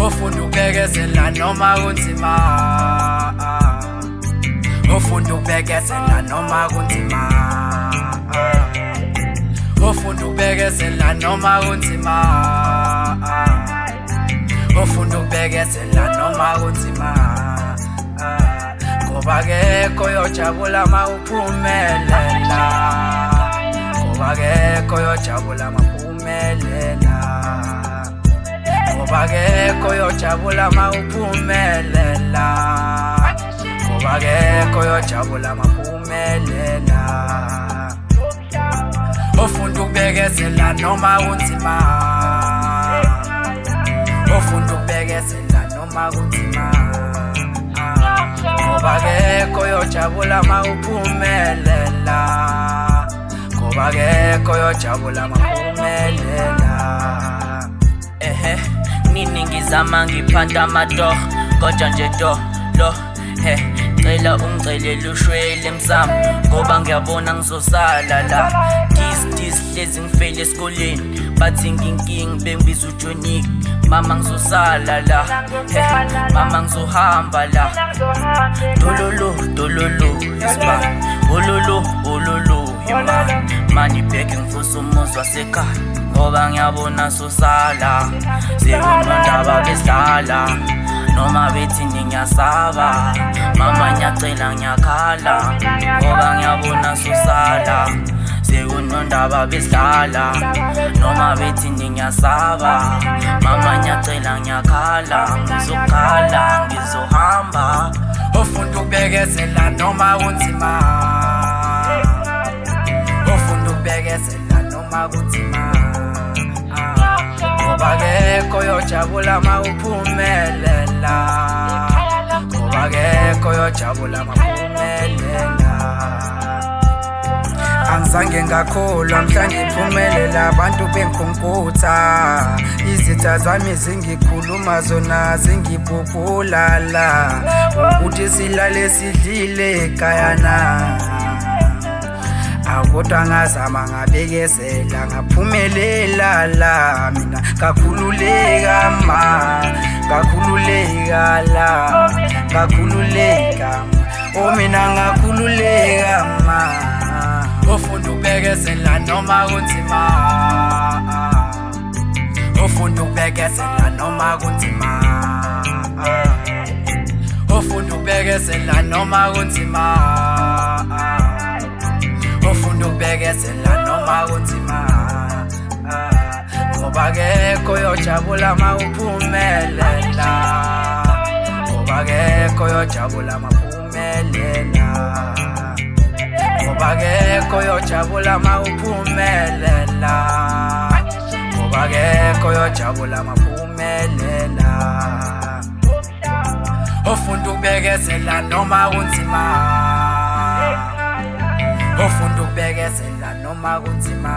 Ofunda ukubekezela noma kunzima, ofunda ukubekezela noma kunzima, ofunda ukubekezela noma kunzima, ofunda ukubekezela noma kunzima, ngoba akekho oyojabula mawuphumelela, ngoba akekho oyojabula mawuphumelela, ngoba akekho oyojabula mawuphumelela, ngoba akekho oyojabula mawuphumelela. Ofunda ukubekezela noma kunzima, ofunda ukubekezela noma kunzima, ngoba akekho oyojabula mawuphumelela, ngoba akekho oyojabula mawuphumelela. Nini ngizama ngiphanda amato kodwa nje lo cela ungicelele ushwele msamo ngoba ngiyabona ngizosala la dis hlezi ngifele esikoleni bathi nginking bengibiza uJonik mama ngizosala la mama ngizohamba la dololo isba ololo mani beke ngifusa umuzi wasekhaya ngoba ngiyabona sosala sekunondaba besidlala noma bethi ngiyasaba mama ngiyacela ngiyakhala ngoba ngiyabona sosala sekunondaba besidlala noma bethi ngiyasaba mama ngiyacela ngiyakhala ngizokhala ngizohamba. Ofunda ukubekezela noma kunzima, ofunda ukubekezela noma kunzima, ngoba akekho oyojabula mawuphumelela, ngoba akekho oyojabula mawuphumelela. Angizange ngakholwa mhla ngiphumelela abantu bengikhunkutha, izitha zami zingikhuluma zona zingibhubhulala ukuthi silale sidlile ekhayana. Kodwa ngazama ngabekezela ngaphumelela la mina ngakhululeka ngakhululeka la ngakhululeka mina ngakhululeka Ofunda ukubekezela noma kunzima, ofunda ukubekezela noma kunzima, ofunda ukubekezela noma kunzima, ofunda ukubekezela noma kunzima, ngoba akekho oyojabula mawuphumelela, ngoba akekho oyojabula mawuphumelela, ngoba akekho oyojabula mawuphumelela, ngoba akekho oyojabula mawuphumelela. Ofunda ukubekezela noma kunzima, ofunda ukubekezela noma kunzima,